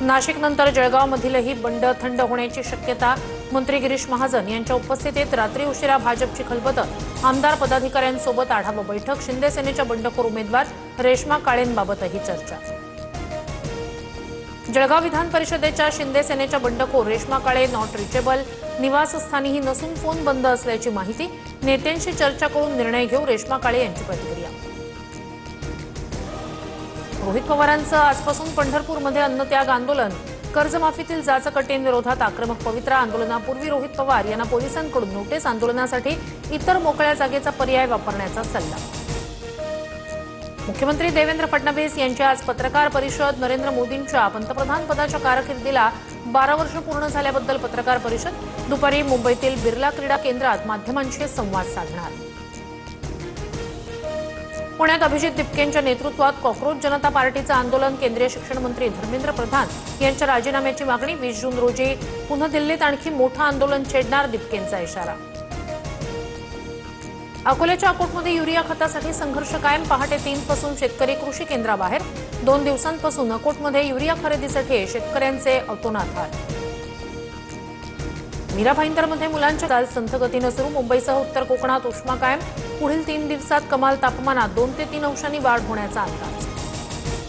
नाशिकनंतर जळगावमधीलही बंड थंड होण्याची शक्यता. मंत्री गिरीश महाजन यांच्या उपस्थितीत रात्री उशिरा भाजपची खलबतं. आमदार पदाधिकाऱ्यांसोबत आढावा बैठक. शिंदे सेनेच्या बंडखोर उमेदवार रेश्मा काळेंबाबतही चर्चा. जळगाव विधान परिषदेच्या शिंदे सेनेच्या बंडखोर रेश्मा काळे नॉट रिचेबल. निवासस्थानीही नसून फोन बंद असल्याची माहिती. नेत्यांशी चर्चा करून निर्णय घेऊ, रेश्मा काळे यांची प्रतिक्रिया. रोहित पवारांचं आजपासून पंढरपूरमध्ये अन्नत्याग आंदोलन. कर्जमाफीतील जाचकटींविरोधात आक्रमक पवित्रा. आंदोलनापूर्वी रोहित पवार यांना पोलिसांकडून नोटीस. आंदोलनासाठी इतर मोकळ्या जागेचा पर्याय वापरण्याचा सल्ला. मुख्यमंत्री देवेंद्र फडणवीस यांची आज पत्रकार परिषद. नरेंद्र मोदींच्या पंतप्रधान पदाच्या कारकिर्दीला 12 वर्ष पूर्ण झाल्याबद्दल पत्रकार परिषद. दुपारी मुंबईतील बिर्ला क्रीडा केंद्रात माध्यमांशी संवाद साधणार. पुण्यात अभिजित दिपकेंच्या नेतृत्वात कॉक्रोच जनता पार्टीचं आंदोलन. केंद्रीय शिक्षण मंत्री धर्मेंद्र प्रधान यांच्या राजीनाम्याची मागणी. 20 जून रोजी पुन्हा दिल्लीत आणखी मोठं आंदोलन छेडणार, दिपकेंचा इशारा. अकोल्याच्या अकोटमध्ये युरिया खतासाठी संघर्ष कायम. पहाटे 3 पासून शेतकरी कृषी केंद्राबाहेर. 2 दिवसांपासून अकोटमध्ये युरिया खरेदीसाठी शेतकऱ्यांचे अतोनात हाल. मीरा भाईंदरमध्ये मुलांच्या चाल संथ गतीनं सुरू. मुंबईसह उत्तर कोकणात उष्मा कायम. पुढील 3 दिवसात कमाल तापमानात 2 ते 3 अंशांनी वाढ होण्याचा अंदाज.